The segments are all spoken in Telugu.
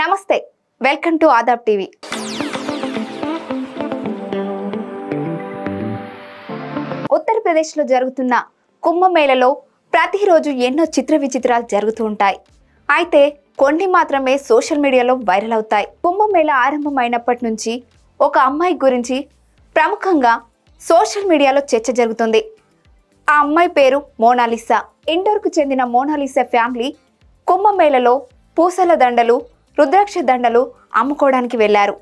నమస్తే వెల్కమ్ టు ఆదాబ్ టీవీ। ఉత్తరప్రదేశ్లో జరుగుతున్న కుంభమేళలో ప్రతిరోజు ఎన్నో చిత్ర విచిత్రాలు జరుగుతూ ఉంటాయి। అయితే కొన్ని మాత్రమే సోషల్ మీడియాలో వైరల్ అవుతాయి। కుంభమేళ ఆరంభమైనప్పటి నుంచి ఒక అమ్మాయి గురించి ప్రముఖంగా సోషల్ మీడియాలో చర్చ జరుగుతుంది। ఆ అమ్మాయి పేరు మోనాలిసా। ఇండోర్కు చెందిన మోనాలిసా ఫ్యామిలీ కుంభమేళలో పూసల దండలు, రుద్రాక్ష దండలు అమ్ముకోవడానికి వెళ్లారు।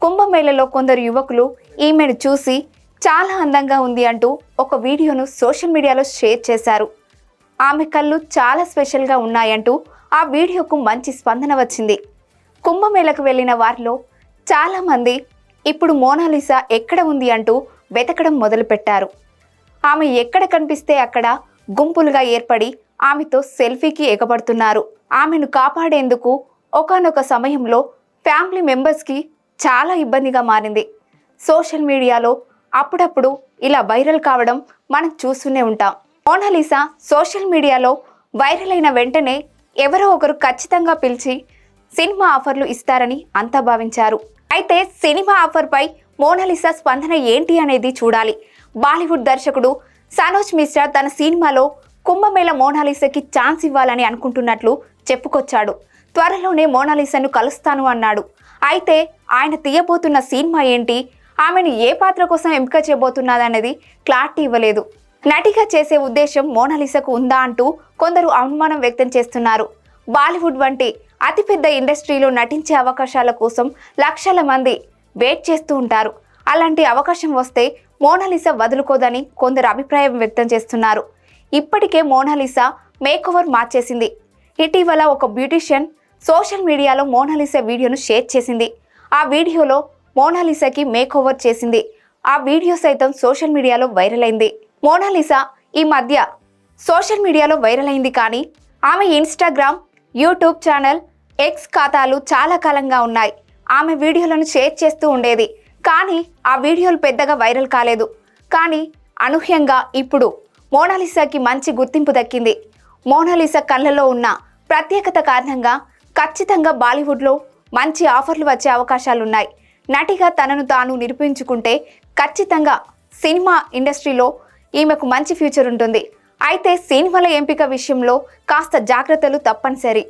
కుంభమేళలో కొందరు యువకులు ఈమెను చూసి చాలా అందంగా ఉంది అంటూ ఒక వీడియోను సోషల్ మీడియాలో షేర్ చేశారు। ఆమె కళ్ళు చాలా స్పెషల్గా ఉన్నాయంటూ ఆ వీడియోకు మంచి స్పందన వచ్చింది। కుంభమేళకు వెళ్లిన వారిలో చాలామంది ఇప్పుడు మోనాలిసా ఎక్కడ ఉంది అంటూ వెతకడం మొదలుపెట్టారు। ఆమె ఎక్కడ కనిపిస్తే అక్కడ గుంపులుగా ఏర్పడి ఆమెతో సెల్ఫీకి ఎగబడుతున్నారు। ఆమెను కాపాడేందుకు ఒకానొక సమయంలో ఫ్యామిలీ మెంబర్స్కి చాలా ఇబ్బందిగా మారింది। సోషల్ మీడియాలో అప్పుడప్పుడు ఇలా వైరల్ కావడం మనం చూస్తూనే ఉంటాం। మోనాలిసా సోషల్ మీడియాలో వైరల్ అయిన వెంటనే ఎవరో ఒకరు ఖచ్చితంగా పిలిచి సినిమా ఆఫర్లు ఇస్తారని అంతా భావించారు। అయితే సినిమా ఆఫర్పై మోనాలిసా స్పందన ఏంటి అనేది చూడాలి। బాలీవుడ్ దర్శకుడు సనోజ్ మిశ్రా తన సినిమాలో కుంభమేళ మోనాలిసాకి ఛాన్స్ ఇవ్వాలని అనుకుంటున్నట్లు చెప్పుకొచ్చాడు। త్వరలోనే మోనాలిసాను కలుస్తాను అన్నాడు। అయితే ఆయన తీయబోతున్న సినిమా ఏంటి, ఆమెను ఏ పాత్ర కోసం ఎంపిక చేయబోతున్నదనేది క్లారిటీ ఇవ్వలేదు। నటిగా చేసే ఉద్దేశం మోనాలిసాకు ఉందా అంటూ కొందరు అనుమానం వ్యక్తం చేస్తున్నారు। బాలీవుడ్ వంటి అతిపెద్ద ఇండస్ట్రీలో నటించే అవకాశాల కోసం లక్షల మంది వెయిట్ చేస్తూ ఉంటారు। అలాంటి అవకాశం వస్తే మోనాలిసా వదులుకోదని కొందరు అభిప్రాయం వ్యక్తం చేస్తున్నారు। ఇప్పటికే మోనాలిసా మేకోవర్ మార్చేసింది। ఇటీవల ఒక బ్యూటిషియన్ సోషల్ మీడియాలో మోనాలిసా వీడియోను షేర్ చేసింది। ఆ వీడియోలో మోనాలిసాకి మేకోవర్ చేసింది। ఆ వీడియో సైతం సోషల్ మీడియాలో వైరల్ అయింది। మోనాలిసా ఈ మధ్య సోషల్ మీడియాలో వైరల్ అయింది, కానీ ఆమె ఇన్స్టాగ్రామ్, యూట్యూబ్ ఛానల్, ఎక్స్ ఖాతాలు చాలా కాలంగా ఉన్నాయి। ఆమె వీడియోలను షేర్ చేస్తూ ఉండేది, కానీ ఆ వీడియోలు పెద్దగా వైరల్ కాలేదు। కానీ అనూహ్యంగా ఇప్పుడు మోనాలిసాకి మంచి గుర్తింపు దక్కింది। మోనాలిసా కళ్ళలో ఉన్న ప్రత్యేకత కారణంగా ఖచ్చితంగా బాలీవుడ్లో మంచి ఆఫర్లు వచ్చే అవకాశాలున్నాయి। నటిగా తనను తాను నిరూపించుకుంటే ఖచ్చితంగా సినిమా ఇండస్ట్రీలో ఈమెకు మంచి ఫ్యూచర్ ఉంటుంది। అయితే సినిమాల ఎంపిక విషయంలో కాస్త జాగ్రత్తలు తప్పనిసరి।